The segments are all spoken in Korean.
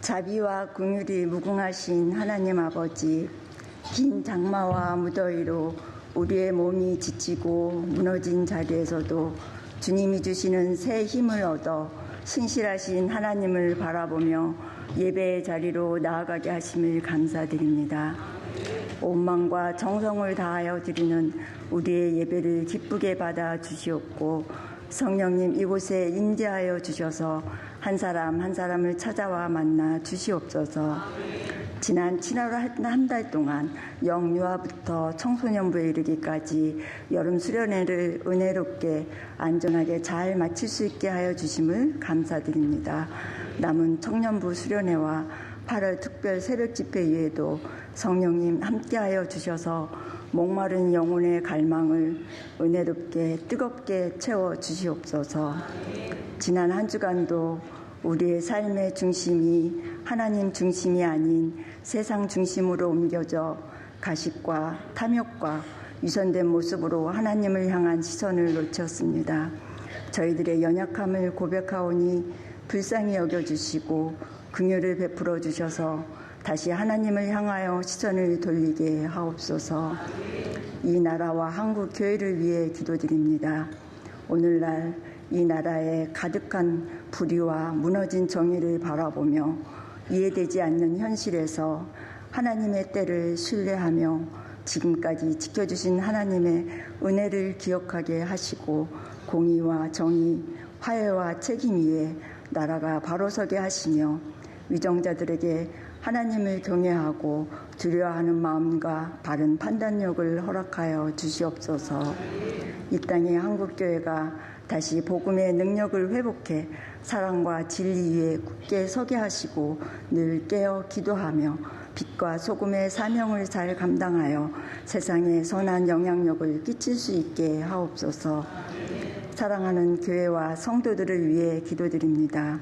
자비와 긍휼이 무궁하신 하나님 아버지, 긴 장마와 무더위로 우리의 몸이 지치고 무너진 자리에서도 주님이 주시는 새 힘을 얻어 신실하신 하나님을 바라보며 예배의 자리로 나아가게 하심을 감사드립니다. 온 마음과 정성을 다하여 드리는 우리의 예배를 기쁘게 받아 주시옵고, 성령님 이곳에 임재하여 주셔서 한 사람 한 사람을 찾아와 만나 주시옵소서. 지난 7월 한 달 동안 영유아부터 청소년부에 이르기까지 여름 수련회를 은혜롭게 안전하게 잘 마칠 수 있게 하여 주심을 감사드립니다. 남은 청년부 수련회와 8월 특별 새벽 집회 위에도 성령님 함께하여 주셔서 목마른 영혼의 갈망을 은혜롭게 뜨겁게 채워 주시옵소서. 지난 한 주간도 우리의 삶의 중심이 하나님 중심이 아닌 세상 중심으로 옮겨져 가식과 탐욕과 위선된 모습으로 하나님을 향한 시선을 놓쳤습니다. 저희들의 연약함을 고백하오니 불쌍히 여겨주시고 긍휼을 베풀어 주셔서 다시 하나님을 향하여 시선을 돌리게 하옵소서. 이 나라와 한국 교회를 위해 기도드립니다. 오늘날 이 나라의 가득한 불의와 무너진 정의를 바라보며 이해되지 않는 현실에서 하나님의 때를 신뢰하며 지금까지 지켜주신 하나님의 은혜를 기억하게 하시고 공의와 정의, 화해와 책임 위에 나라가 바로 서게 하시며 위정자들에게 하나님을 경외하고 두려워하는 마음과 바른 판단력을 허락하여 주시옵소서. 이 땅의 한국교회가 다시 복음의 능력을 회복해 사랑과 진리 위에 굳게 서게 하시고 늘 깨어 기도하며 빛과 소금의 사명을 잘 감당하여 세상에 선한 영향력을 끼칠 수 있게 하옵소서. 사랑하는 교회와 성도들을 위해 기도드립니다.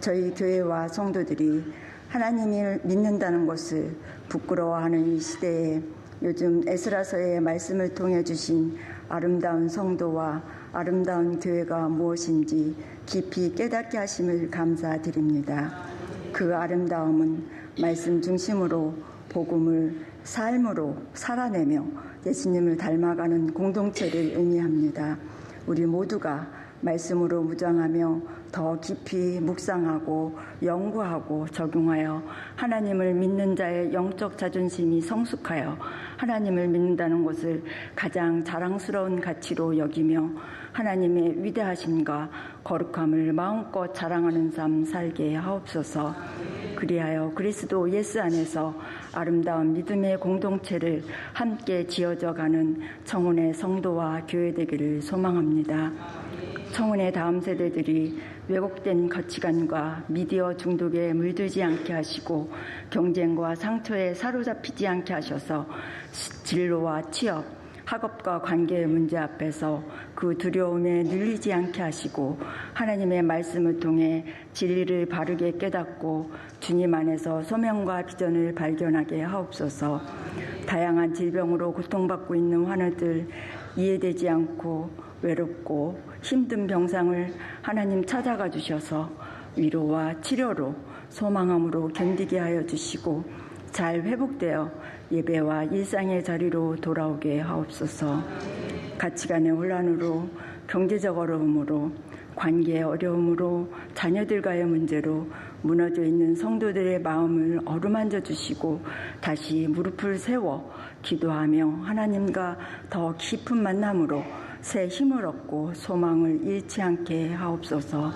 저희 교회와 성도들이 하나님을 믿는다는 것을 부끄러워하는 이 시대에 요즘 에스라서의 말씀을 통해 주신 아름다운 성도와 아름다운 교회가 무엇인지 깊이 깨닫게 하심을 감사드립니다. 그 아름다움은 말씀 중심으로 복음을 삶으로 살아내며 예수님을 닮아가는 공동체를 의미합니다. 우리 모두가 말씀으로 무장하며 더 깊이 묵상하고 연구하고 적용하여 하나님을 믿는 자의 영적 자존심이 성숙하여 하나님을 믿는다는 것을 가장 자랑스러운 가치로 여기며 하나님의 위대하심과 거룩함을 마음껏 자랑하는 삶 살게 하옵소서. 그리하여 그리스도 예수 안에서 아름다운 믿음의 공동체를 함께 지어져가는 청운의 성도와 교회 되기를 소망합니다. 청운의 다음 세대들이 왜곡된 가치관과 미디어 중독에 물들지 않게 하시고 경쟁과 상처에 사로잡히지 않게 하셔서 진로와 취업, 학업과 관계의 문제 앞에서 그 두려움에 눌리지 않게 하시고 하나님의 말씀을 통해 진리를 바르게 깨닫고 주님 안에서 소명과 비전을 발견하게 하옵소서. 다양한 질병으로 고통받고 있는 환우들, 이해되지 않고 외롭고 힘든 병상을 하나님 찾아가 주셔서 위로와 치료로 소망함으로 견디게 하여 주시고 잘 회복되어 예배와 일상의 자리로 돌아오게 하옵소서. 가치관의 혼란으로, 경제적 어려움으로, 관계의 어려움으로, 자녀들과의 문제로 무너져 있는 성도들의 마음을 어루만져 주시고 다시 무릎을 세워 기도하며 하나님과 더 깊은 만남으로 새 힘을 얻고 소망을 잃지 않게 하옵소서.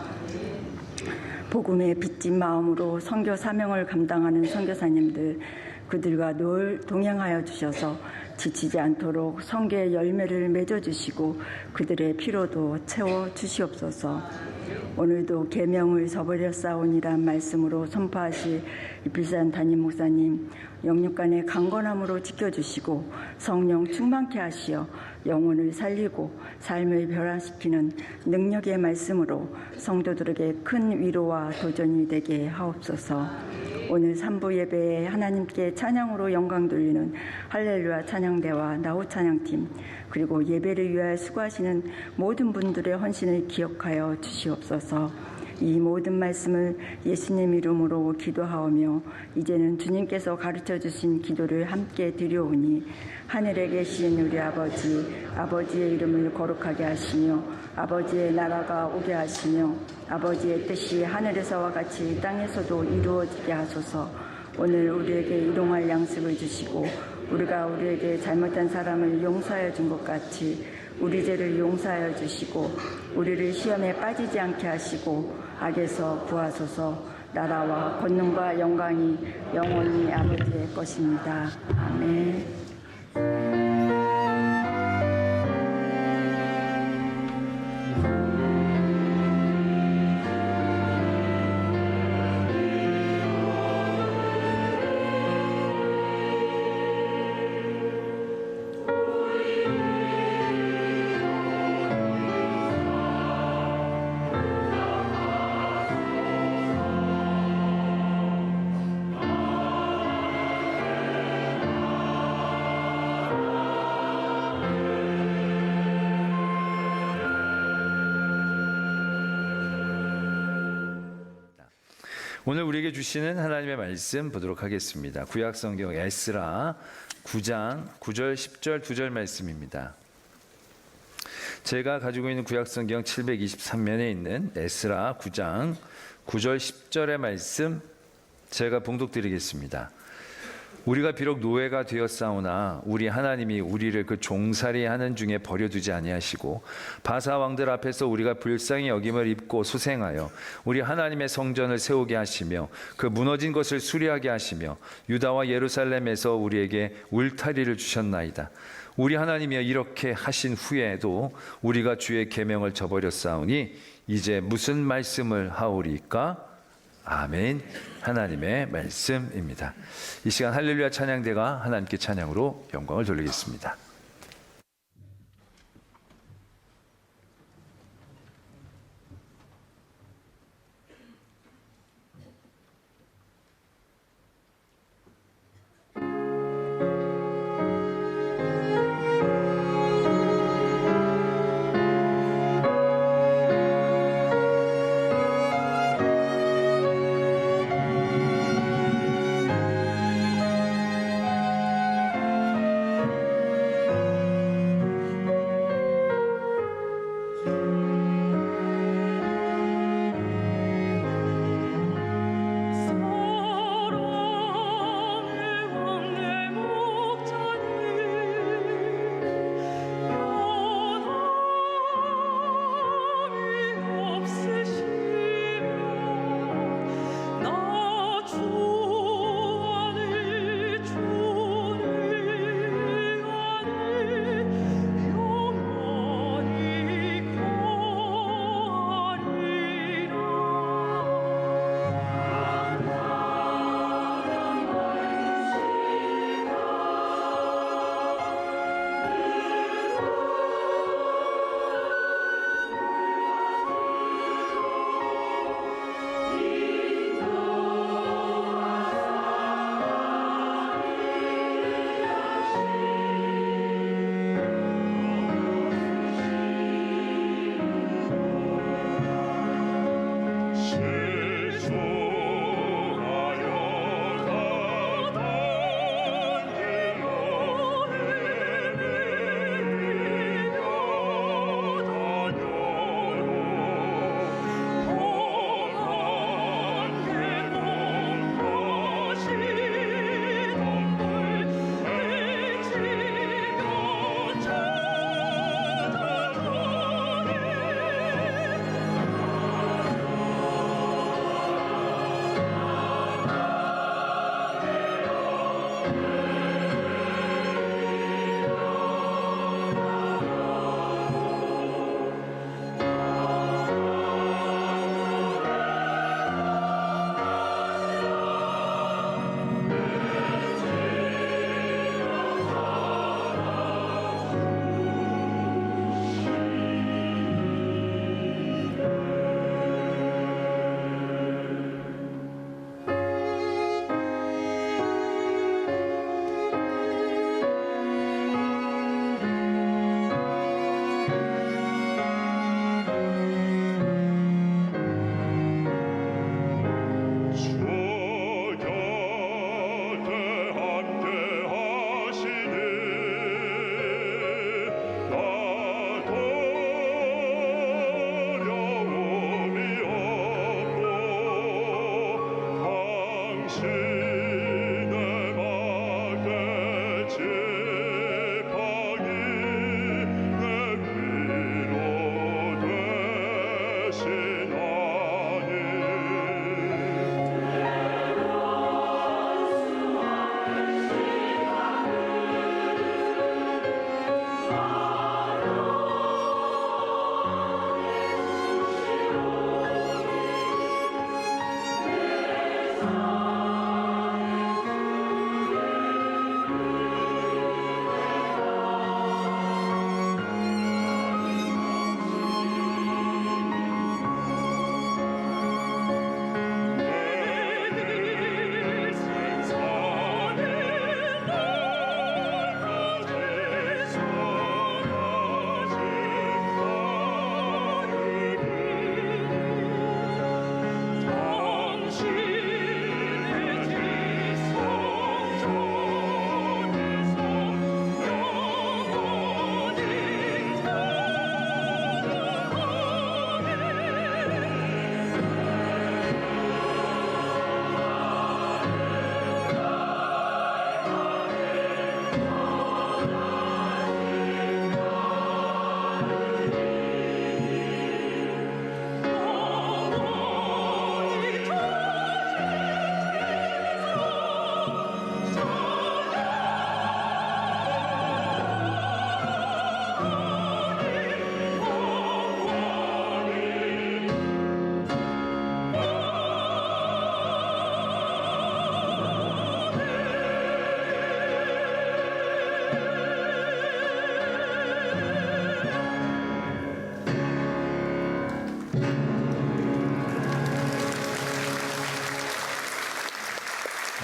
복음의 빚진 마음으로 선교 사명을 감당하는 선교사님들, 그들과 늘 동행하여 주셔서 지치지 않도록 선교의 열매를 맺어주시고 그들의 피로도 채워 주시옵소서. 오늘도 계명을 저버렸사오니란 말씀으로 선포하실 이필산 담임 목사님, 영육간의 강건함으로 지켜주시고 성령 충만케 하시어 영혼을 살리고 삶을 변화시키는 능력의 말씀으로 성도들에게 큰 위로와 도전이 되게 하옵소서. 오늘 3부 예배에 하나님께 찬양으로 영광 돌리는 할렐루야 찬양대와 나우 찬양팀, 그리고 예배를 위하여 수고하시는 모든 분들의 헌신을 기억하여 주시옵소서. 이 모든 말씀을 예수님 이름으로 기도하오며 이제는 주님께서 가르쳐 주신 기도를 함께 드려오니 하늘에 계신 우리 아버지의 이름을 거룩하게 하시며 아버지의 나라가 오게 하시며 아버지의 뜻이 하늘에서와 같이 땅에서도 이루어지게 하소서. 오늘 우리에게 일용할 양식을 주시고 우리가 우리에게 잘못한 사람을 용서하여 준 것 같이 우리 죄를 용서하여 주시고 우리를 시험에 빠지지 않게 하시고 악에서 구하소서. 나라와 권능과 영광이 영원히 아버지의 것입니다. 아멘. 오늘 우리에게 주시는 하나님의 말씀 보도록 하겠습니다. 구약성경 에스라 9장 9절 10절 2절 말씀입니다. 제가 가지고 있는 구약성경 723면에 있는 에스라 9장 9절 10절의 말씀 제가 봉독드리겠습니다. 우리가 비록 노예가 되었사오나 우리 하나님이 우리를 그 종살이하는 중에 버려두지 아니하시고 바사 왕들 앞에서 우리가 불쌍히 여김을 입고 소생하여 우리 하나님의 성전을 세우게 하시며 그 무너진 것을 수리하게 하시며 유다와 예루살렘에서 우리에게 울타리를 주셨나이다. 우리 하나님이여 이렇게 하신 후에도 우리가 주의 계명을 저버렸사오니 이제 무슨 말씀을 하오리까? 아멘. 하나님의 말씀입니다. 이 시간 할렐루야 찬양대가 하나님께 찬양으로 영광을 돌리겠습니다.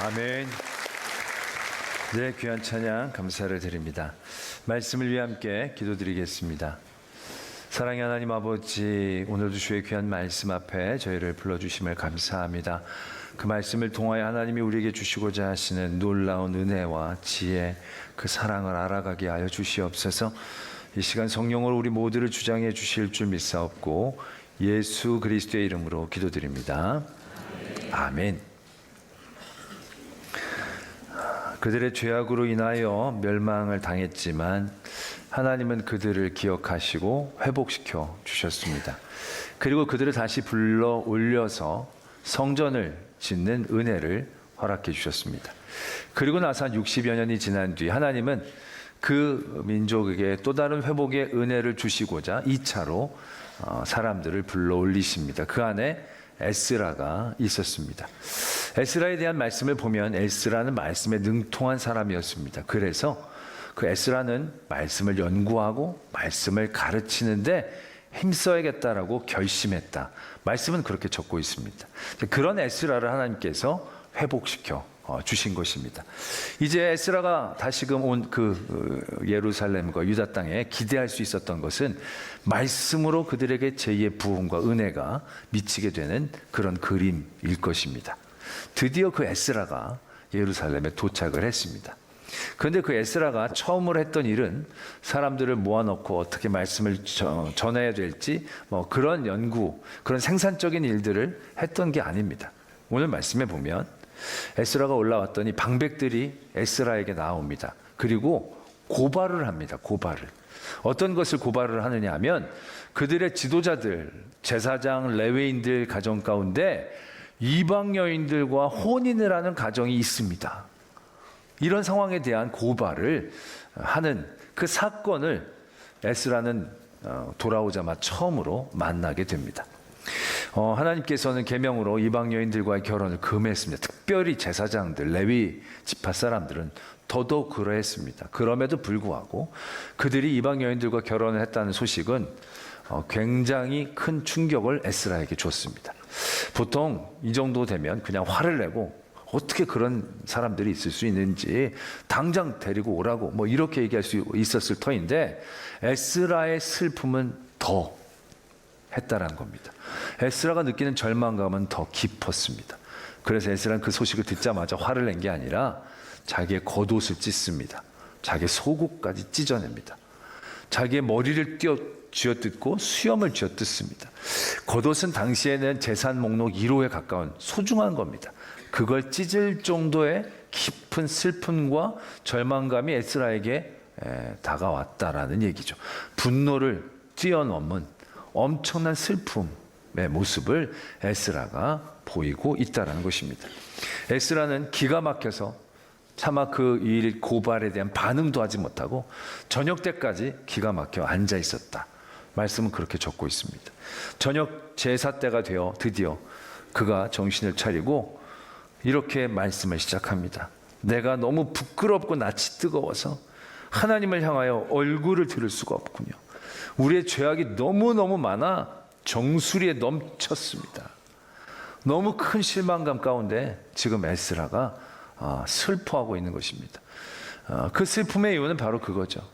아멘. 네, 귀한 찬양 감사를 드립니다. 말씀을 위해 함께 기도드리겠습니다. 사랑의 하나님 아버지, 오늘도 주의 귀한 말씀 앞에 저희를 불러주심을 감사합니다. 그 말씀을 통하여 하나님이 우리에게 주시고자 하시는 놀라운 은혜와 지혜, 그 사랑을 알아가게 하여 주시옵소서. 이 시간 성령으로 우리 모두를 주장해 주실 줄 믿사옵고 예수 그리스도의 이름으로 기도드립니다. 아멘. 그들의 죄악으로 인하여 멸망을 당했지만 하나님은 그들을 기억하시고 회복시켜 주셨습니다. 그리고 그들을 다시 불러 올려서 성전을 짓는 은혜를 허락해 주셨습니다. 그리고 나서 한 60여 년이 지난 뒤 하나님은 그 민족에게 또 다른 회복의 은혜를 주시고자 2차로 사람들을 불러 올리십니다. 그 안에 에스라가 있었습니다. 에스라에 대한 말씀을 보면 에스라는 말씀에 능통한 사람이었습니다. 그래서 그 에스라는 말씀을 연구하고 말씀을 가르치는데 힘써야겠다라고 결심했다. 말씀은 그렇게 적고 있습니다. 그런 에스라를 하나님께서 회복시켜 주신 것입니다. 이제 에스라가 다시금 온 그 예루살렘과 유다 땅에 기대할 수 있었던 것은 말씀으로 그들에게 제2의 부흥과 은혜가 미치게 되는 그런 그림일 것입니다. 드디어 그 에스라가 예루살렘에 도착을 했습니다. 그런데 그 에스라가 처음으로 했던 일은 사람들을 모아놓고 어떻게 말씀을 전해야 될지 그런 연구, 그런 생산적인 일들을 했던 게 아닙니다. 오늘 말씀에 보면 에스라가 올라왔더니 방백들이 에스라에게 나옵니다. 그리고 고발을 합니다. 고발을. 어떤 것을 고발을 하느냐 하면 그들의 지도자들, 제사장, 레위인들 가정 가운데 이방 여인들과 혼인을 하는 가정이 있습니다. 이런 상황에 대한 고발을 하는 그 사건을 에스라는 돌아오자마자 처음으로 만나게 됩니다. 하나님께서는 계명으로 이방 여인들과의 결혼을 금했습니다. 특별히 제사장들, 레위 지파 사람들은 더더욱 그러했습니다. 그럼에도 불구하고 그들이 이방 여인들과 결혼을 했다는 소식은 굉장히 큰 충격을 에스라에게 줬습니다. 보통 이 정도 되면 그냥 화를 내고 어떻게 그런 사람들이 있을 수 있는지 당장 데리고 오라고 이렇게 얘기할 수 있었을 터인데 에스라의 슬픔은 더 했다라는 겁니다. 에스라가 느끼는 절망감은 더 깊었습니다. 그래서 에스라는 그 소식을 듣자마자 화를 낸 게 아니라 자기의 겉옷을 찢습니다. 자기의 속옷까지 찢어냅니다. 자기의 머리를 쥐어뜯고 수염을 쥐어뜯습니다. 겉옷은 당시에는 재산 목록 1호에 가까운 소중한 겁니다. 그걸 찢을 정도의 깊은 슬픔과 절망감이 에스라에게 다가왔다라는 얘기죠. 분노를 뛰어넘은 엄청난 슬픔의 모습을 에스라가 보이고 있다라는 것입니다. 에스라는 기가 막혀서 차마 그 일 고발에 대한 반응도 하지 못하고 저녁 때까지 기가 막혀 앉아 있었다. 말씀은 그렇게 적고 있습니다. 저녁 제사 때가 되어 드디어 그가 정신을 차리고 이렇게 말씀을 시작합니다. 내가 너무 부끄럽고 낯이 뜨거워서 하나님을 향하여 얼굴을 들을 수가 없군요. 우리의 죄악이 너무너무 많아 정수리에 넘쳤습니다. 너무 큰 실망감 가운데 지금 에스라가 슬퍼하고 있는 것입니다. 그 슬픔의 이유는 바로 그거죠.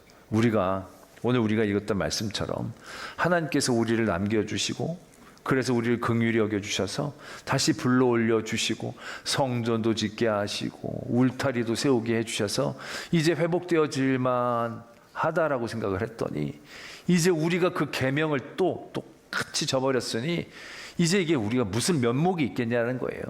오늘 우리가 읽었던 말씀처럼 하나님께서 우리를 남겨주시고 그래서 우리를 긍휼히 여겨주셔서 다시 불러올려 주시고 성전도 짓게 하시고 울타리도 세우게 해주셔서 이제 회복되어질만 하다라고 생각을 했더니 이제 우리가 그 계명을 또 똑같이 저버렸으니 이제 이게 우리가 무슨 면목이 있겠냐는 거예요.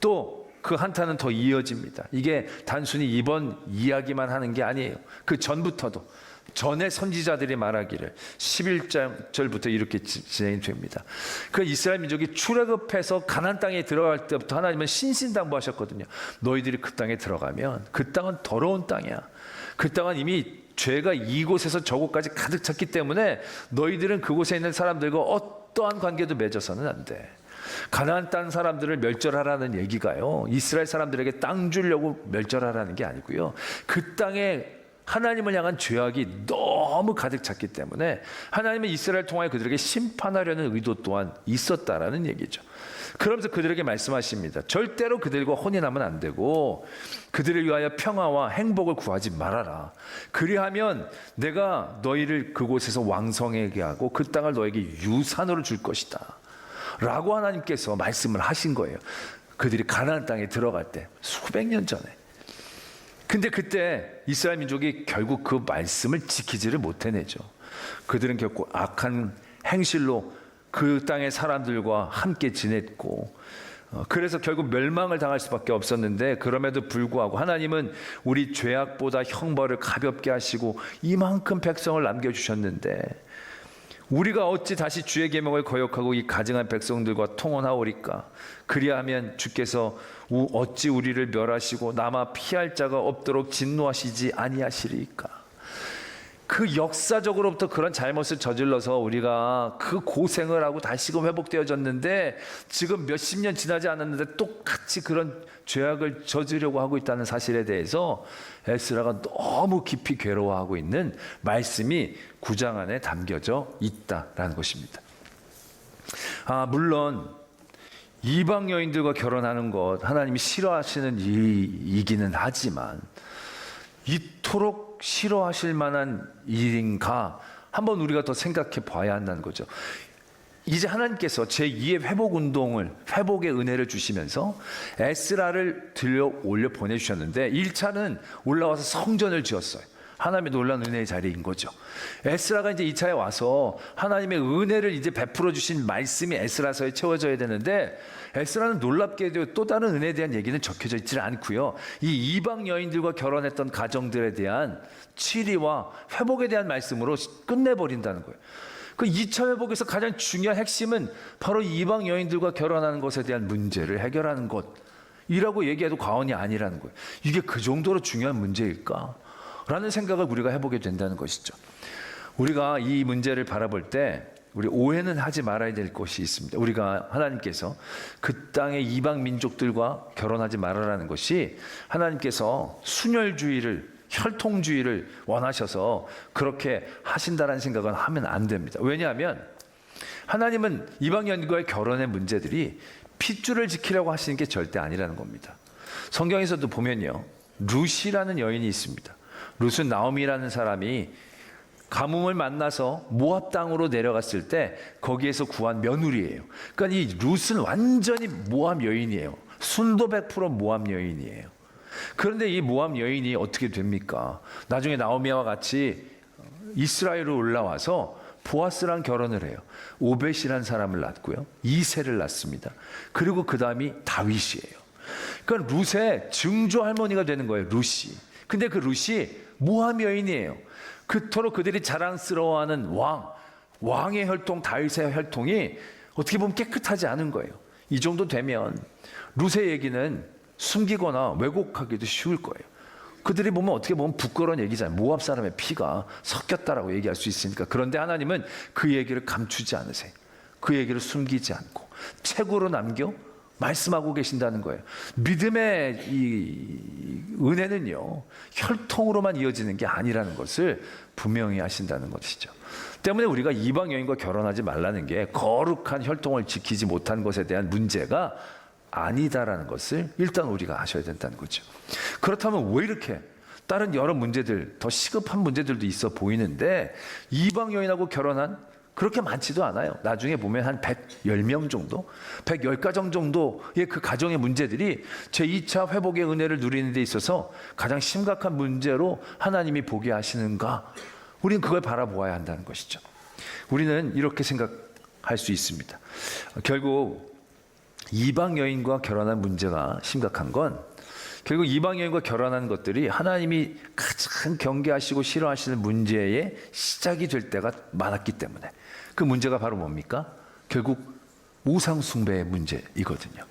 또 그 한탄은 더 이어집니다. 이게 단순히 이번 이야기만 하는 게 아니에요. 그 전부터도 전에 선지자들이 말하기를 11절부터 이렇게 진행이 됩니다. 그 이스라엘 민족이 출애굽해서 가나안 땅에 들어갈 때부터 하나님은 신신당부하셨거든요. 너희들이 그 땅에 들어가면 그 땅은 더러운 땅이야. 그 땅은 이미 죄가 이곳에서 저곳까지 가득 찼기 때문에 너희들은 그곳에 있는 사람들과 어떠한 관계도 맺어서는 안 돼. 가나안 땅 사람들을 멸절하라는 얘기가요, 이스라엘 사람들에게 땅 주려고 멸절하라는 게 아니고요, 그 땅에 하나님을 향한 죄악이 너무 가득 찼기 때문에 하나님은 이스라엘 통하여 그들에게 심판하려는 의도 또한 있었다라는 얘기죠. 그러면서 그들에게 말씀하십니다. 절대로 그들과 혼인하면 안 되고 그들을 위하여 평화와 행복을 구하지 말아라. 그리하면 내가 너희를 그곳에서 왕성하게 하고 그 땅을 너에게 유산으로 줄 것이다 라고 하나님께서 말씀을 하신 거예요. 그들이 가나안 땅에 들어갈 때 수백 년 전에. 근데 그때 이스라엘 민족이 결국 그 말씀을 지키지를 못해내죠. 그들은 결국 악한 행실로 그 땅의 사람들과 함께 지냈고 그래서 결국 멸망을 당할 수밖에 없었는데, 그럼에도 불구하고 하나님은 우리 죄악보다 형벌을 가볍게 하시고 이만큼 백성을 남겨주셨는데 우리가 어찌 다시 주의 계명을 거역하고 이 가증한 백성들과 통혼하오리까? 그리하면 주께서 어찌 우리를 멸하시고 남아 피할 자가 없도록 진노하시지 아니하시리까? 그 역사적으로부터 그런 잘못을 저질러서 우리가 그 고생을 하고 다시금 회복되어졌는데 지금 몇십 년 지나지 않았는데 똑같이 그런 죄악을 저지르려고 하고 있다는 사실에 대해서 에스라가 너무 깊이 괴로워하고 있는 말씀이 9장 안에 담겨져 있다라는 것입니다. 물론 이방 여인들과 결혼하는 것 하나님이 싫어하시는 일이기는 하지만 이토록 싫어하실 만한 일인가 한번 우리가 더 생각해 봐야 한다는 거죠. 이제 하나님께서 제2의 회복운동을, 회복의 은혜를 주시면서 에스라를 들려 올려 보내주셨는데 1차는 올라와서 성전을 지었어요. 하나님의 놀라운 은혜의 자리인 거죠. 에스라가 이제 2차에 와서 하나님의 은혜를 이제 베풀어 주신 말씀이 에스라서에 채워져야 되는데 에스라는 놀랍게도 또 다른 은혜에 대한 얘기는 적혀져 있지 않고요, 이 이방 여인들과 결혼했던 가정들에 대한 치리와 회복에 대한 말씀으로 끝내버린다는 거예요. 그 2차 회복에서 가장 중요한 핵심은 바로 이방 여인들과 결혼하는 것에 대한 문제를 해결하는 것이라고 얘기해도 과언이 아니라는 거예요. 이게 그 정도로 중요한 문제일까? 라는 생각을 우리가 해보게 된다는 것이죠. 우리가 이 문제를 바라볼 때 우리 오해는 하지 말아야 될 것이 있습니다. 우리가 하나님께서 그 땅의 이방 민족들과 결혼하지 말아라는 것이 하나님께서 순혈주의를, 혈통주의를 원하셔서 그렇게 하신다라는 생각은 하면 안 됩니다. 왜냐하면 하나님은 이방 여인과의 결혼의 문제들이 핏줄을 지키려고 하시는 게 절대 아니라는 겁니다. 성경에서도 보면요, 룻이라는 여인이 있습니다. 룻은 나오미라는 사람이 가뭄을 만나서 모압 땅으로 내려갔을 때 거기에서 구한 며느리예요. 그러니까 이 룻은 완전히 모압 여인이에요. 순도 100% 모압 여인이에요. 그런데 이 모압 여인이 어떻게 됩니까? 나중에 나오미와 같이 이스라엘로 올라와서 보아스랑 결혼을 해요. 오벳이라는 사람을 낳고요, 이세를 낳습니다. 그리고 그 다음이 다윗이에요. 그러니까 룻의 증조 할머니가 되는 거예요. 룻이. 근데 그 룻이 모함 여인이에요. 그토록 그들이 자랑스러워하는 왕의 혈통, 다윗의 혈통이 어떻게 보면 깨끗하지 않은 거예요. 이 정도 되면 룻의 얘기는 숨기거나 왜곡하기도 쉬울 거예요. 그들이 보면 어떻게 보면 부끄러운 얘기잖아요. 모압 사람의 피가 섞였다라고 얘기할 수 있으니까. 그런데 하나님은 그 얘기를 감추지 않으세요. 그 얘기를 숨기지 않고 책으로 남겨 말씀하고 계신다는 거예요. 믿음의 이 은혜는요, 혈통으로만 이어지는 게 아니라는 것을 분명히 하신다는 것이죠. 때문에 우리가 이방 여인과 결혼하지 말라는 게 거룩한 혈통을 지키지 못한 것에 대한 문제가 아니다라는 것을 일단 우리가 아셔야 된다는 거죠. 그렇다면 왜 이렇게 다른 여러 문제들, 더 시급한 문제들도 있어 보이는데 이방 여인하고 결혼한 그렇게 많지도 않아요. 나중에 보면 한 110명 정도, 110가정 정도의 그 가정의 문제들이 제2차 회복의 은혜를 누리는 데 있어서 가장 심각한 문제로 하나님이 보게 하시는가? 우리는 그걸 바라보아야 한다는 것이죠. 우리는 이렇게 생각할 수 있습니다. 결국 이방 여인과 결혼한 문제가 심각한 건 결국 이방 여인과 결혼한 것들이 하나님이 가장 경계하시고 싫어하시는 문제의 시작이 될 때가 많았기 때문에 그 문제가 바로 뭡니까? 결국 우상 숭배의 문제이거든요.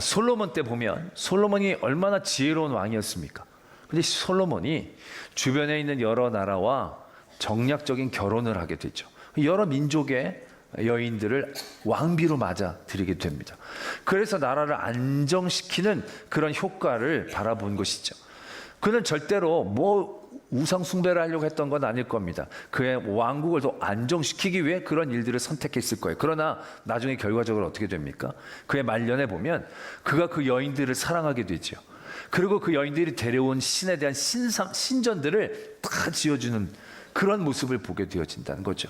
솔로몬 때 보면 솔로몬이 얼마나 지혜로운 왕이었습니까? 근데 솔로몬이 주변에 있는 여러 나라와 정략적인 결혼을 하게 되죠. 여러 민족의 여인들을 왕비로 맞아 들이게 됩니다. 그래서 나라를 안정시키는 그런 효과를 바라본 것이죠. 그는 절대로 우상 숭배를 하려고 했던 건 아닐 겁니다. 그의 왕국을 더 안정시키기 위해 그런 일들을 선택했을 거예요. 그러나 나중에 결과적으로 어떻게 됩니까? 그의 말년에 보면 그가 그 여인들을 사랑하게 되죠. 그리고 그 여인들이 데려온 신에 대한 신전들을 다 지어주는 그런 모습을 보게 되어진다는 거죠.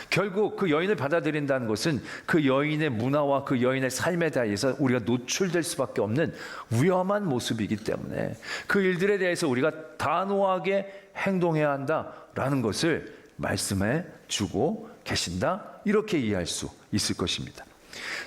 결국 그 여인을 받아들인다는 것은 그 여인의 문화와 그 여인의 삶에 대해서 우리가 노출될 수밖에 없는 위험한 모습이기 때문에 그 일들에 대해서 우리가 단호하게 행동해야 한다라는 것을 말씀해 주고 계신다. 이렇게 이해할 수 있을 것입니다.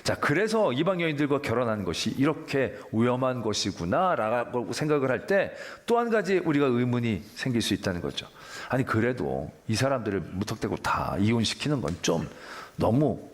자, 그래서 이방 여인들과 결혼하는 것이 이렇게 위험한 것이구나라고 생각을 할 때 또 한 가지 우리가 의문이 생길 수 있다는 거죠. 아니 그래도 이 사람들을 무턱대고 다 이혼시키는 건 좀 너무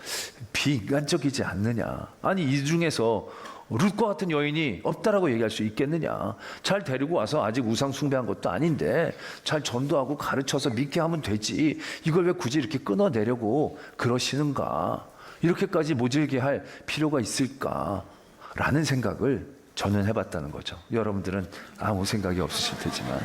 비인간적이지 않느냐. 아니 이 중에서 룻과 같은 여인이 없다라고 얘기할 수 있겠느냐. 잘 데리고 와서 아직 우상 숭배한 것도 아닌데 잘 전도하고 가르쳐서 믿게 하면 되지. 이걸 왜 굳이 이렇게 끊어내려고 그러시는가. 이렇게까지 모질게 할 필요가 있을까라는 생각을 저는 해봤다는 거죠. 여러분들은 아무 생각이 없으실 테지만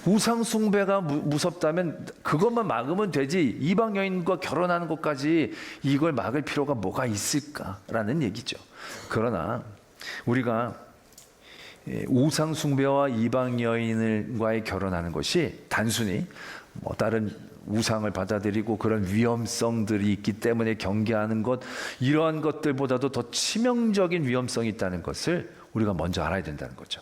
우상 숭배가 무섭다면 그것만 막으면 되지 이방 여인과 결혼하는 것까지 이걸 막을 필요가 뭐가 있을까라는 얘기죠. 그러나 우리가 우상 숭배와 이방 여인과의 결혼하는 것이 단순히 다른 우상을 받아들이고 그런 위험성들이 있기 때문에 경계하는 것, 이러한 것들보다도 더 치명적인 위험성이 있다는 것을 우리가 먼저 알아야 된다는 거죠.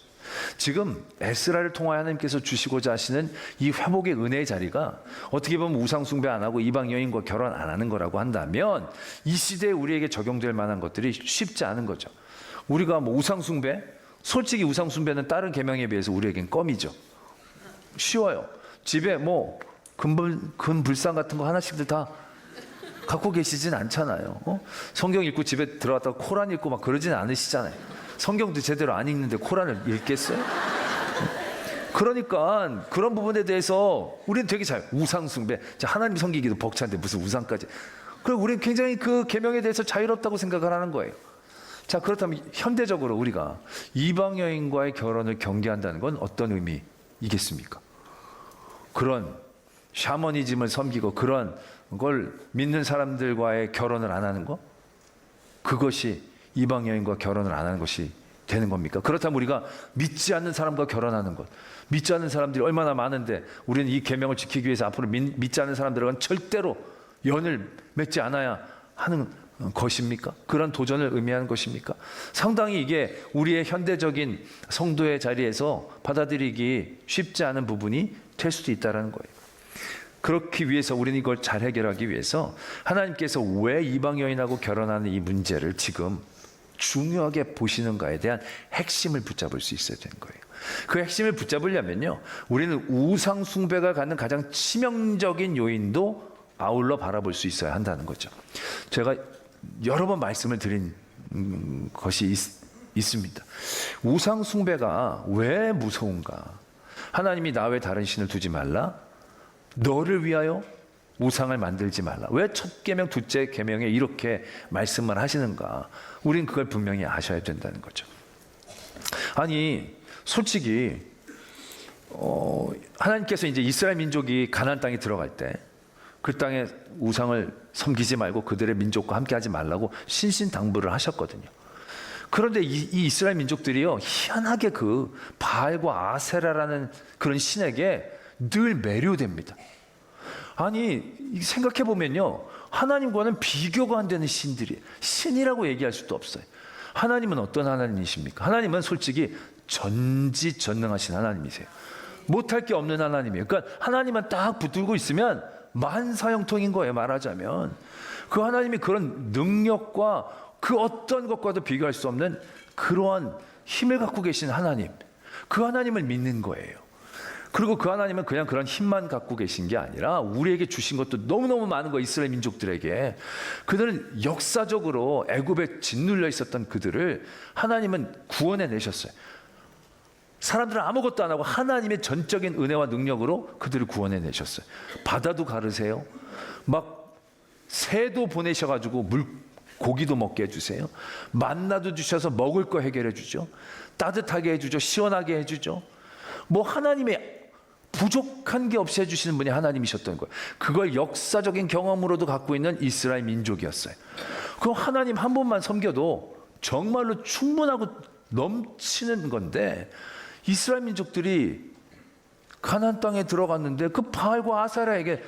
지금 에스라를 통하여 하나님께서 주시고자 하시는 이 회복의 은혜의 자리가 어떻게 보면 우상 숭배 안 하고 이방 여인과 결혼 안 하는 거라고 한다면 이 시대에 우리에게 적용될 만한 것들이 쉽지 않은 거죠. 우리가 우상 숭배, 솔직히 우상 숭배는 다른 계명에 비해서 우리에겐 껌이죠. 쉬워요. 집에 금불상 같은 거 하나씩들 다 갖고 계시진 않잖아요. 성경 읽고 집에 들어갔다가 코란 읽고 막 그러진 않으시잖아요. 성경도 제대로 안 읽는데 코란을 읽겠어요? 그러니까 그런 부분에 대해서 우리는 되게 우상 숭배, 하나님 섬기기도 벅찬데 무슨 우상까지. 그리고 우리는 굉장히 그 계명에 대해서 자유롭다고 생각을 하는 거예요. 자, 그렇다면 현대적으로 우리가 이방 여인과의 결혼을 경계한다는 건 어떤 의미이겠습니까? 그런 샤머니즘을 섬기고 그런 걸 믿는 사람들과의 결혼을 안 하는 거? 그것이 이방 여인과 결혼을 안 하는 것이 되는 겁니까? 그렇다면 우리가 믿지 않는 사람과 결혼하는 것, 믿지 않는 사람들이 얼마나 많은데 우리는 이 계명을 지키기 위해서 앞으로 믿지 않는 사람들과는 절대로 연을 맺지 않아야 하는 것입니까? 그런 도전을 의미하는 것입니까? 상당히 이게 우리의 현대적인 성도의 자리에서 받아들이기 쉽지 않은 부분이 될 수도 있다는 거예요. 그렇기 위해서 우리는 이걸 잘 해결하기 위해서 하나님께서 왜 이방 여인하고 결혼하는 이 문제를 지금 중요하게 보시는가에 대한 핵심을 붙잡을 수 있어야 되는 거예요. 그 핵심을 붙잡으려면요, 우리는 우상 숭배가 갖는 가장 치명적인 요인도 아울러 바라볼 수 있어야 한다는 거죠. 제가 여러 번 말씀을 드린 것이 있습니다. 우상 숭배가 왜 무서운가? 하나님이 나 외 다른 신을 두지 말라, 너를 위하여 우상을 만들지 말라. 왜 첫 계명, 둘째 계명에 이렇게 말씀만 하시는가? 우린 그걸 분명히 아셔야 된다는 거죠. 아니, 솔직히 하나님께서 이제 이스라엘 민족이 가나안 땅에 들어갈 때 그 땅에 우상을 섬기지 말고 그들의 민족과 함께하지 말라고 신신당부를 하셨거든요. 그런데 이 이스라엘 민족들이요, 희한하게 그 바알과 아세라라는 그런 신에게 늘 매료됩니다. 아니, 생각해 보면요, 하나님과는 비교가 안 되는 신들이, 신이라고 얘기할 수도 없어요. 하나님은 어떤 하나님이십니까? 하나님은 솔직히 전지전능하신 하나님이세요. 못할 게 없는 하나님이에요. 그러니까 하나님만 딱 붙들고 있으면 만사형통인 거예요, 말하자면. 그 하나님이 그런 능력과 그 어떤 것과도 비교할 수 없는 그러한 힘을 갖고 계신 하나님, 그 하나님을 믿는 거예요. 그리고 그 하나님은 그냥 그런 힘만 갖고 계신 게 아니라 우리에게 주신 것도 너무너무 많은 거, 이스라엘 민족들에게. 그들은 역사적으로 애굽에 짓눌려 있었던 그들을 하나님은 구원해 내셨어요. 사람들은 아무것도 안 하고 하나님의 전적인 은혜와 능력으로 그들을 구원해 내셨어요. 바다도 가르세요. 막 새도 보내셔가지고 고기도 먹게 해주세요. 만나도 주셔서 먹을 거 해결해 주죠. 따뜻하게 해주죠. 시원하게 해주죠. 뭐 하나님의 부족한 게 없이 해주시는 분이 하나님이셨던 거예요. 그걸 역사적인 경험으로도 갖고 있는 이스라엘 민족이었어요. 그럼 하나님 한 번만 섬겨도 정말로 충분하고 넘치는 건데, 이스라엘 민족들이 가나안 땅에 들어갔는데 그 바알과 아세라에게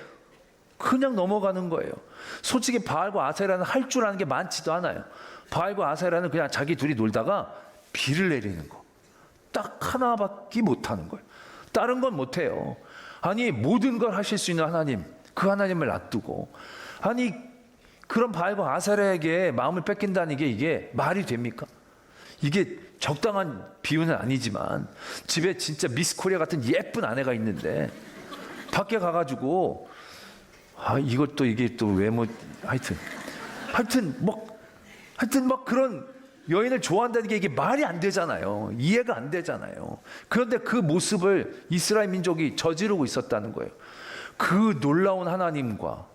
그냥 넘어가는 거예요. 솔직히 바알과 아세라는 할 줄 아는 게 많지도 않아요. 바알과 아세라는 그냥 자기 둘이 놀다가 비를 내리는 거, 딱 하나밖에 못하는 거예요. 다른 건 못해요. 아니, 모든 걸 하실 수 있는 하나님, 그 하나님을 놔두고, 아니 그런 바알과 아세라에게 마음을 뺏긴다는 게 이게 말이 됩니까? 이게 적당한 비유는 아니지만, 집에 진짜 미스 코리아 같은 예쁜 아내가 있는데 밖에 가가지고 이것도 이게 또 외모, 하여튼 막 그런 여인을 좋아한다는 게 이게 말이 안 되잖아요. 이해가 안 되잖아요. 그런데 그 모습을 이스라엘 민족이 저지르고 있었다는 거예요. 그 놀라운 하나님과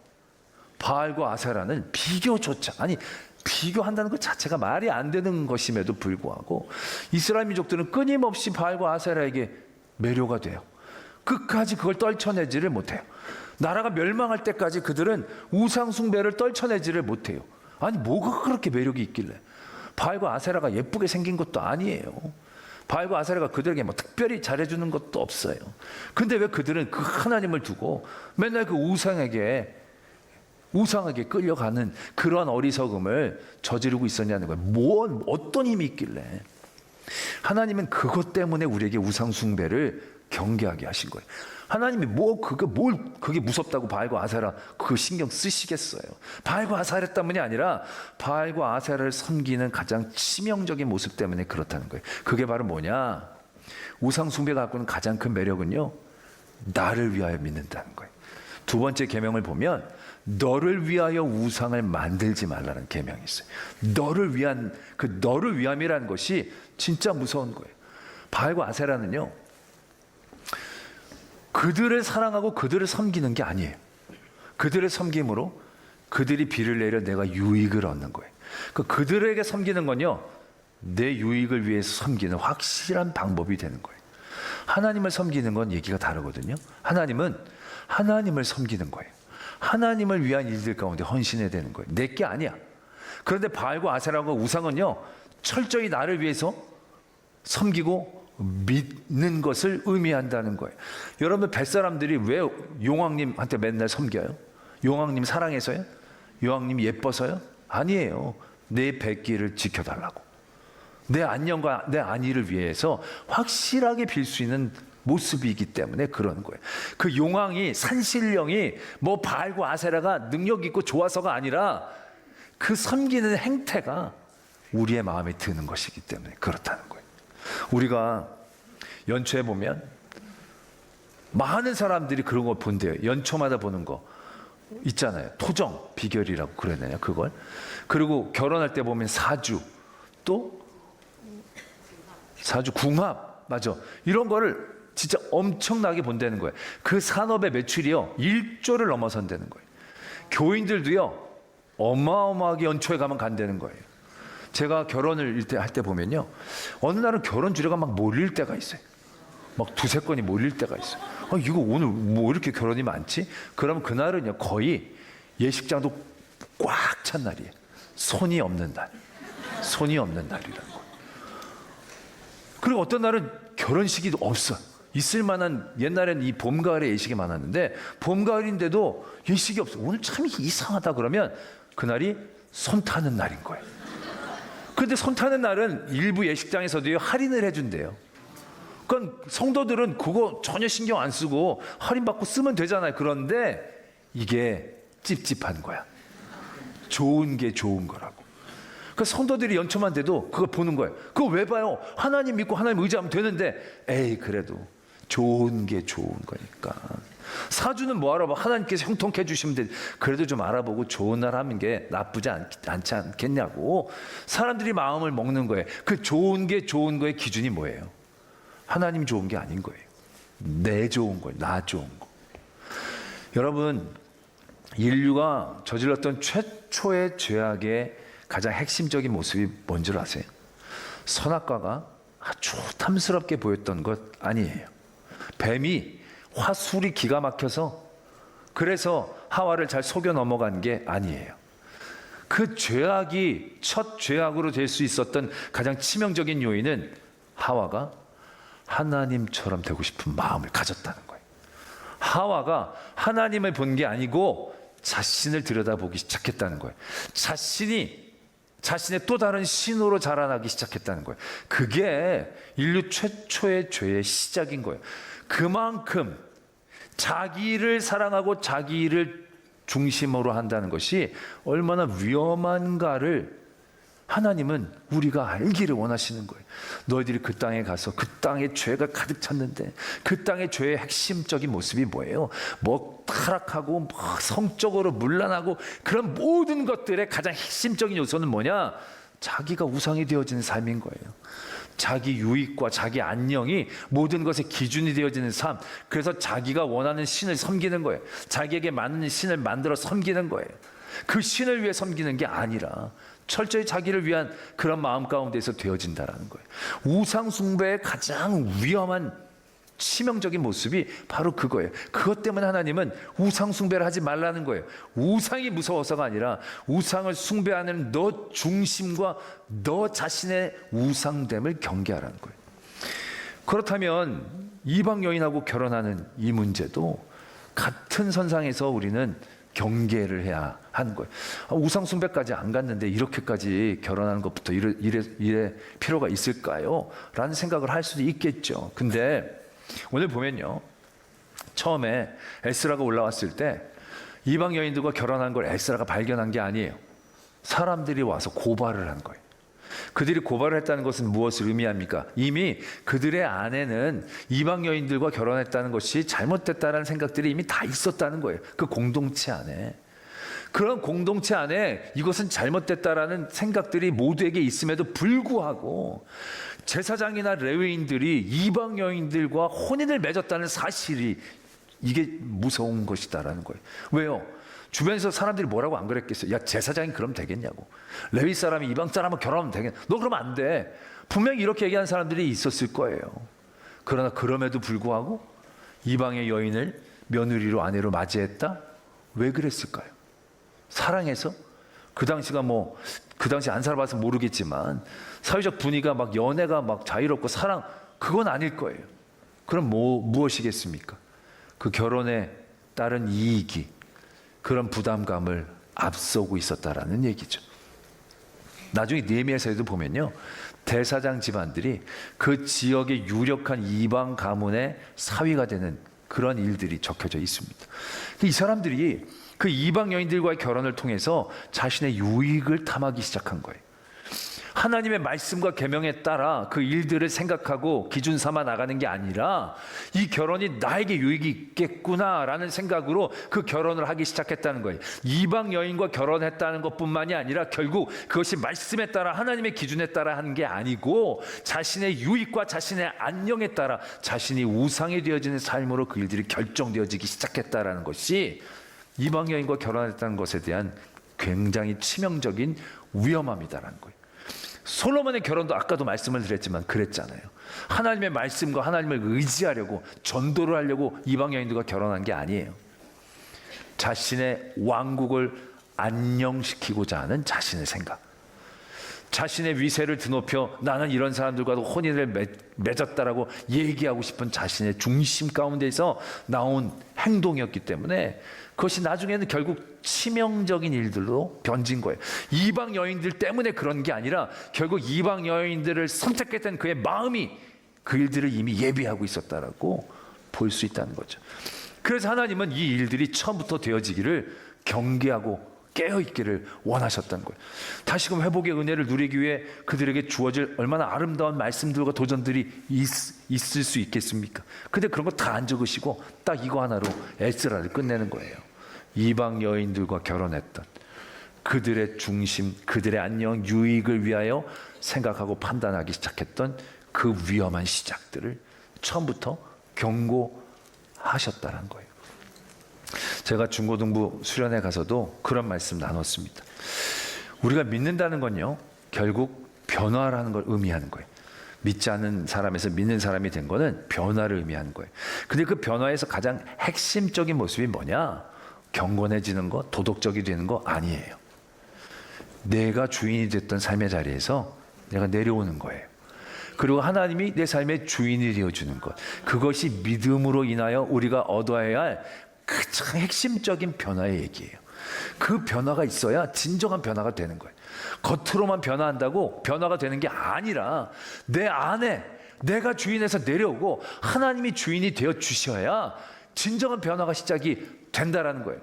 바알과 아세라는 비교조차, 아니 비교한다는 것 자체가 말이 안 되는 것임에도 불구하고 이스라엘 민족들은 끊임없이 바알과 아세라에게 매료가 돼요. 끝까지 그걸 떨쳐내지를 못해요. 나라가 멸망할 때까지 그들은 우상 숭배를 떨쳐내지를 못해요. 아니, 뭐가 그렇게 매력이 있길래? 바알과 아세라가 예쁘게 생긴 것도 아니에요. 바알과 아세라가 그들에게 뭐 특별히 잘해주는 것도 없어요. 근데 왜 그들은 그 하나님을 두고 맨날 그 우상에게 끌려가는 그런 어리석음을 저지르고 있었냐는 거예요. 어떤 힘이 있길래? 하나님은 그것 때문에 우리에게 우상 숭배를 경계하게 하신 거예요. 하나님이 그게 무섭다고 바알과 아세라 그거 신경 쓰시겠어요? 바알과 아세라 때문이 아니라 바알과 아세라를 섬기는 가장 치명적인 모습 때문에 그렇다는 거예요. 그게 바로 뭐냐? 우상 숭배가 갖고 있는 가장 큰 매력은요, 나를 위하여 믿는다는 거예요. 두 번째 계명을 보면 너를 위하여 우상을 만들지 말라는 계명이 있어요. 너를 위함이라는 것이 진짜 무서운 거예요. 바알과 아세라는요, 그들을 사랑하고 그들을 섬기는 게 아니에요. 그들을 섬김으로 그들이 비를 내려 내가 유익을 얻는 거예요. 그들에게 섬기는 건요, 내 유익을 위해서 섬기는 확실한 방법이 되는 거예요. 하나님을 섬기는 건 얘기가 다르거든요. 하나님은 하나님을 섬기는 거예요. 하나님을 위한 일들 가운데 헌신해야 되는 거예요. 내 게 아니야. 그런데 바알과 아세라와 우상은요, 철저히 나를 위해서 섬기고 믿는 것을 의미한다는 거예요. 여러분, 뱃사람들이 왜 용왕님한테 맨날 섬겨요? 용왕님 사랑해서요? 용왕님 예뻐서요? 아니에요. 내 백기를 지켜달라고, 내 안녕과 내 안위를 위해서 확실하게 빌 수 있는 모습이기 때문에 그런 거예요. 그 용왕이, 산신령이 뭐 바알과 아세라가 능력 있고 좋아서가 아니라 그 섬기는 행태가 우리의 마음에 드는 것이기 때문에 그렇다는 거예요. 우리가 연초에 보면 많은 사람들이 그런 거 본대요. 연초마다 보는 거 있잖아요. 토정 비결이라고 그러네요. 그걸. 그리고 결혼할 때 보면 사주, 또 사주 궁합, 맞아. 이런 거를 진짜 엄청나게 본다는 거예요. 그 산업의 매출이요 1조를 넘어선다는 거예요. 교인들도요 어마어마하게 연초에 가면 간다는 거예요. 제가 결혼을 할 때 보면요, 어느 날은 결혼 주례가 막 몰릴 때가 있어요. 막 두세 건이 몰릴 때가 있어요. 이거 오늘 뭐 이렇게 결혼이 많지? 그러면 그날은요 거의 예식장도 꽉 찬 날이에요. 손이 없는 날, 손이 없는 날이라는 거예요. 그리고 어떤 날은 결혼식이 없어. 있을 만한, 옛날에는 이 봄, 가을에 예식이 많았는데 봄, 가을인데도 예식이 없어. 오늘 참 이상하다 그러면 그날이 손 타는 날인 거예요. 그런데 손 타는 날은 일부 예식장에서도 할인을 해준대요. 그러니까 성도들은 그거 전혀 신경 안 쓰고 할인받고 쓰면 되잖아요. 그런데 이게 찝찝한 거야. 좋은 게 좋은 거라고. 그 성도들이 연초만 돼도 그거 보는 거예요. 그거 왜 봐요? 하나님 믿고 하나님 의지하면 되는데, 에이 그래도 좋은 게 좋은 거니까. 사주는 뭐하러 봐? 하나님께서 형통케 해주시면 돼. 그래도 좀 알아보고 좋은 날 하는 게 나쁘지 않지 않겠냐고 사람들이 마음을 먹는 거예요. 그 좋은 게 좋은 거의 기준이 뭐예요? 하나님 좋은 게 아닌 거예요. 내 좋은 거예요. 나 좋은 거. 여러분, 인류가 저질렀던 최초의 죄악의 가장 핵심적인 모습이 뭔지 아세요? 선악과가 아주 탐스럽게 보였던 것 아니에요. 뱀이 화술이 기가 막혀서 그래서 하와를 잘 속여 넘어간 게 아니에요. 그 죄악이 첫 죄악으로 될 수 있었던 가장 치명적인 요인은 하와가 하나님처럼 되고 싶은 마음을 가졌다는 거예요. 하와가 하나님을 본 게 아니고 자신을 들여다보기 시작했다는 거예요. 자신의 또 다른 신으로 자라나기 시작했다는 거예요. 그게 인류 최초의 죄의 시작인 거예요. 그만큼 자기를 사랑하고 자기를 중심으로 한다는 것이 얼마나 위험한가를 하나님은 우리가 알기를 원하시는 거예요. 너희들이 그 땅에 가서 그 땅에 죄가 가득 찼는데 그 땅의 죄의 핵심적인 모습이 뭐예요? 뭐 타락하고 뭐 성적으로 문란하고 그런 모든 것들의 가장 핵심적인 요소는 뭐냐? 자기가 우상이 되어지는 삶인 거예요. 자기 유익과 자기 안녕이 모든 것의 기준이 되어지는 삶. 그래서 자기가 원하는 신을 섬기는 거예요. 자기에게 맞는 신을 만들어 섬기는 거예요. 그 신을 위해 섬기는 게 아니라 철저히 자기를 위한 그런 마음 가운데서 되어진다라는 거예요. 우상 숭배의 가장 위험한 치명적인 모습이 바로 그거예요. 그것 때문에 하나님은 우상 숭배를 하지 말라는 거예요. 우상이 무서워서가 아니라 우상을 숭배하는 너 중심과 너 자신의 우상됨을 경계하라는 거예요. 그렇다면 이방 여인하고 결혼하는 이 문제도 같은 선상에서 우리는 경계를 해야 하는 거예요. 우상 숭배까지 안 갔는데 이렇게까지 결혼하는 것부터 이래 필요가 있을까요? 라는 생각을 할 수도 있겠죠. 근데 오늘 보면요, 처음에 에스라가 올라왔을 때 이방 여인들과 결혼한 걸 에스라가 발견한 게 아니에요. 사람들이 와서 고발을 한 거예요. 그들이 고발을 했다는 것은 무엇을 의미합니까? 이미 그들의 안에는 이방 여인들과 결혼했다는 것이 잘못됐다는 생각들이 이미 다 있었다는 거예요. 그 공동체 안에. 그런 공동체 안에 이것은 잘못됐다라는 생각들이 모두에게 있음에도 불구하고 제사장이나 레위인들이 이방 여인들과 혼인을 맺었다는 사실이 이게 무서운 것이다라는 거예요. 왜요? 주변에서 사람들이 뭐라고 안 그랬겠어요? 야, 제사장이 그러면 되겠냐고. 레위 사람이 이방 사람하고 결혼하면 되겠냐? 너 그러면 안 돼. 분명히 이렇게 얘기한 사람들이 있었을 거예요. 그러나 그럼에도 불구하고 이방의 여인을 며느리로 아내로 맞이했다? 왜 그랬을까요? 사랑해서? 그 당시가 그 당시 안 살아봐서 모르겠지만 사회적 분위기가 막 연애가 막 자유롭고 사랑, 그건 아닐 거예요. 그럼 무엇이겠습니까? 그 결혼에 따른 이익이 그런 부담감을 앞서고 있었다라는 얘기죠. 나중에 느헤미야서에도 보면요, 대사장 집안들이 그 지역의 유력한 이방 가문의 사위가 되는 그런 일들이 적혀져 있습니다. 이 사람들이 그 이방 여인들과의 결혼을 통해서 자신의 유익을 탐하기 시작한 거예요. 하나님의 말씀과 계명에 따라 그 일들을 생각하고 기준 삼아 나가는 게 아니라 이 결혼이 나에게 유익이 있겠구나라는 생각으로 그 결혼을 하기 시작했다는 거예요. 이방 여인과 결혼했다는 것뿐만이 아니라 결국 그것이 말씀에 따라 하나님의 기준에 따라 하는 게 아니고 자신의 유익과 자신의 안녕에 따라 자신이 우상이 되어지는 삶으로 그 일들이 결정되어지기 시작했다라는 것이 이방 여인과 결혼했다는 것에 대한 굉장히 치명적인 위험함이다라는 거예요. 솔로몬의 결혼도 아까도 말씀을 드렸지만 그랬잖아요. 하나님의 말씀과 하나님을 의지하려고 전도를 하려고 이방 여인들과 결혼한 게 아니에요. 자신의 왕국을 안녕시키고자 하는 자신의 생각, 자신의 위세를 드높여 나는 이런 사람들과도 혼인을 맺었다라고 얘기하고 싶은 자신의 중심 가운데서 나온 행동이었기 때문에 그것이 나중에는 결국 치명적인 일들로 변진 거예요. 이방 여인들 때문에 그런 게 아니라 결국 이방 여인들을 선택했던 그의 마음이 그 일들을 이미 예비하고 있었다라고 볼 수 있다는 거죠. 그래서 하나님은 이 일들이 처음부터 되어지기를 경계하고 깨어있기를 원하셨던 거예요. 다시금 회복의 은혜를 누리기 위해 그들에게 주어질 얼마나 아름다운 말씀들과 도전들이 있을 수 있겠습니까? 근데 그런 거 다 안 적으시고 딱 이거 하나로 에스라를 끝내는 거예요. 이방 여인들과 결혼했던 그들의 중심, 그들의 안녕, 유익을 위하여 생각하고 판단하기 시작했던 그 위험한 시작들을 처음부터 경고하셨다는 거예요. 제가 중고등부 수련회 가서도 그런 말씀 나눴습니다. 우리가 믿는다는 건요, 결국 변화라는 걸 의미하는 거예요. 믿지 않는 사람에서 믿는 사람이 된 거는 변화를 의미하는 거예요. 근데 그 변화에서 가장 핵심적인 모습이 뭐냐? 경건해지는 거, 도덕적이 되는 거 아니에요. 내가 주인이 됐던 삶의 자리에서 내가 내려오는 거예요. 그리고 하나님이 내 삶의 주인이 되어주는 것, 그것이 믿음으로 인하여 우리가 얻어야 할 가장 핵심적인 변화의 얘기예요. 그 변화가 있어야 진정한 변화가 되는 거예요. 겉으로만 변화한다고 변화가 되는 게 아니라 내 안에 내가 주인에서 내려오고 하나님이 주인이 되어 주셔야 진정한 변화가 시작이 된다라는 거예요.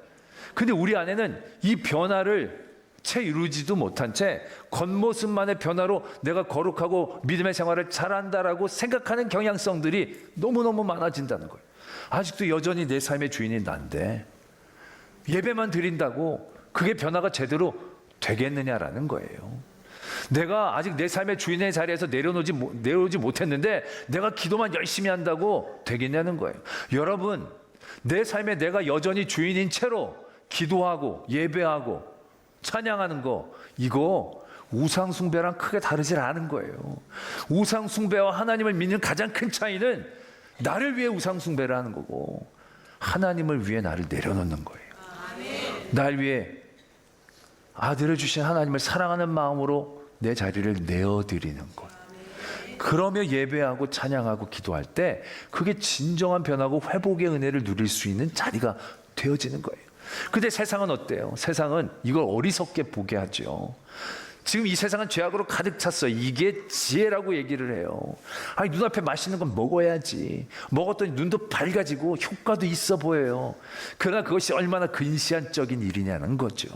근데 우리 안에는 이 변화를 채 이루지도 못한 채 겉모습만의 변화로 내가 거룩하고 믿음의 생활을 잘한다라고 생각하는 경향성들이 너무너무 많아진다는 거예요. 아직도 여전히 내 삶의 주인이 난데 예배만 드린다고 그게 변화가 제대로 되겠느냐라는 거예요. 내가 아직 내 삶의 주인의 자리에서 내려오지 못했는데 내가 기도만 열심히 한다고 되겠냐는 거예요. 여러분, 내 삶에 내가 여전히 주인인 채로 기도하고 예배하고 찬양하는 거, 이거 우상 숭배랑 크게 다르질 않은 거예요. 우상 숭배와 하나님을 믿는 가장 큰 차이는 나를 위해 우상 숭배를 하는 거고 하나님을 위해 나를 내려놓는 거예요. 날 위해 아들을 주신 하나님을 사랑하는 마음으로 내 자리를 내어드리는 것. 그러며 예배하고 찬양하고 기도할 때 그게 진정한 변화고 회복의 은혜를 누릴 수 있는 자리가 되어지는 거예요. 근데 세상은 어때요? 세상은 이걸 어리석게 보게 하죠. 지금 이 세상은 죄악으로 가득 찼어요. 이게 지혜라고 얘기를 해요. 아니, 눈앞에 맛있는 건 먹어야지. 먹었더니 눈도 밝아지고 효과도 있어 보여요. 그러나 그것이 얼마나 근시안적인 일이냐는 거죠.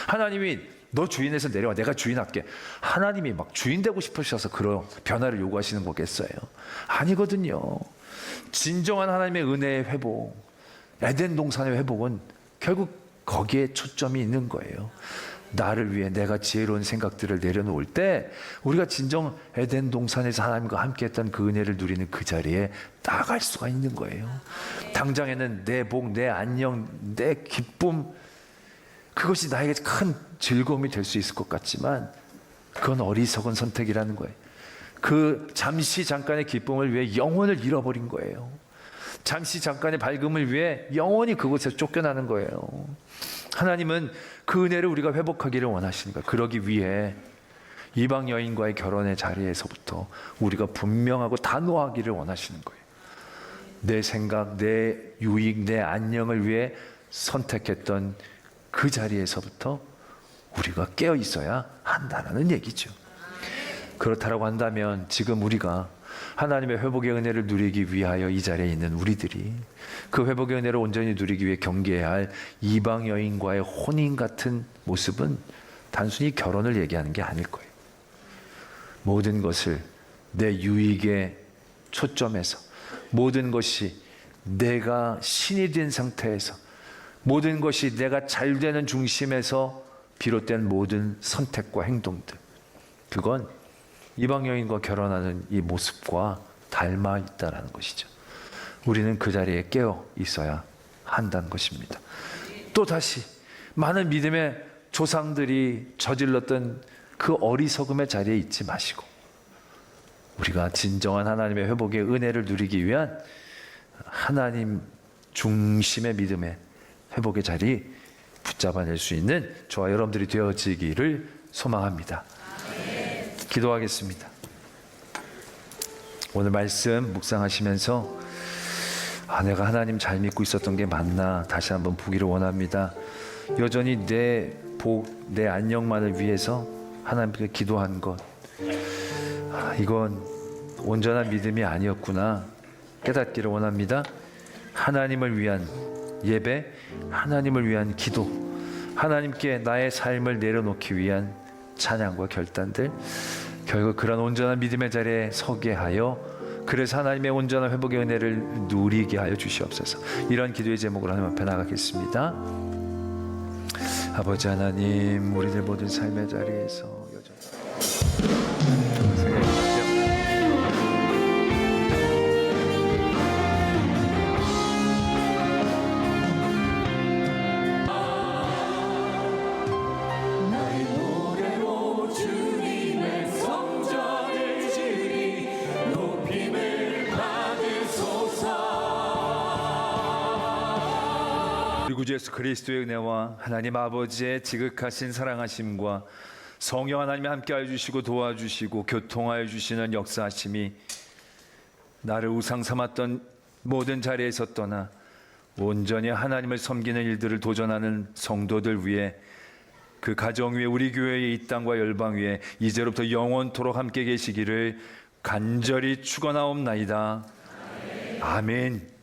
하나님이 너 주인에서 내려와, 내가 주인할게. 하나님이 막 주인 되고 싶으셔서 그런 변화를 요구하시는 거겠어요? 아니거든요. 진정한 하나님의 은혜의 회복, 에덴 동산의 회복은 결국 거기에 초점이 있는 거예요. 나를 위해 내가 지혜로운 생각들을 내려놓을 때 우리가 진정 에덴 동산에서 하나님과 함께했던 그 은혜를 누리는 그 자리에 나아갈 수가 있는 거예요. 당장에는 내 복, 내 안녕, 내 기쁨, 그것이 나에게 큰 즐거움이 될 수 있을 것 같지만 그건 어리석은 선택이라는 거예요. 그 잠시 잠깐의 기쁨을 위해 영혼을 잃어버린 거예요. 잠시 잠깐의 밝음을 위해 영원히 그곳에서 쫓겨나는 거예요. 하나님은 그 은혜를 우리가 회복하기를 원하십니다. 그러기 위해 이방 여인과의 결혼의 자리에서부터 우리가 분명하고 단호하기를 원하시는 거예요. 내 생각, 내 유익, 내 안녕을 위해 선택했던 그 자리에서부터 우리가 깨어 있어야 한다는 얘기죠. 그렇다고 한다면 지금 우리가 하나님의 회복의 은혜를 누리기 위하여 이 자리에 있는 우리들이 그 회복의 은혜를 온전히 누리기 위해 경계해야 할 이방 여인과의 혼인 같은 모습은 단순히 결혼을 얘기하는 게 아닐 거예요. 모든 것을 내 유익에 초점해서, 모든 것이 내가 신이 된 상태에서, 모든 것이 내가 잘 되는 중심에서 비롯된 모든 선택과 행동들, 그건 이방 여인과 결혼하는 이 모습과 닮아 있다라는 것이죠. 우리는 그 자리에 깨어 있어야 한다는 것입니다. 또 다시 많은 믿음의 조상들이 저질렀던 그 어리석음의 자리에 있지 마시고, 우리가 진정한 하나님의 회복의 은혜를 누리기 위한 하나님 중심의 믿음의 회복의 자리 붙잡아낼 수 있는 저와 여러분들이 되어지기를 소망합니다. 기도하겠습니다. 오늘 말씀 묵상하시면서 내가 하나님 잘 믿고 있었던 게 맞나 다시 한번 보기를 원합니다. 여전히 내 복, 내 안녕만을 위해서 하나님께 기도한 것, 이건 온전한 믿음이 아니었구나 깨닫기를 원합니다. 하나님을 위한 예배, 하나님을 위한 기도, 하나님께 나의 삶을 내려놓기 위한 찬양과 결단들, 결국 그런 온전한 믿음의 자리에 서게 하여, 그래서 하나님의 온전한 회복의 은혜를 누리게 하여 주시옵소서. 이런 기도의 제목으로 하나님 앞에 나가겠습니다. 아버지 하나님, 우리들 모든 삶의 자리에서 여전히 우리 구주 예수 그리스도의 은혜와 하나님 아버지의 지극하신 사랑하심과 성령 하나님이 함께하여 주시고 도와주시고 교통하여 주시는 역사하심이 나를 우상 삼았던 모든 자리에서 떠나 온전히 하나님을 섬기는 일들을 도전하는 성도들 위해, 그 가정 위에, 우리 교회의 이 땅과 열방 위에 이제로부터 영원토록 함께 계시기를 간절히 축원하옵나이다. 아멘.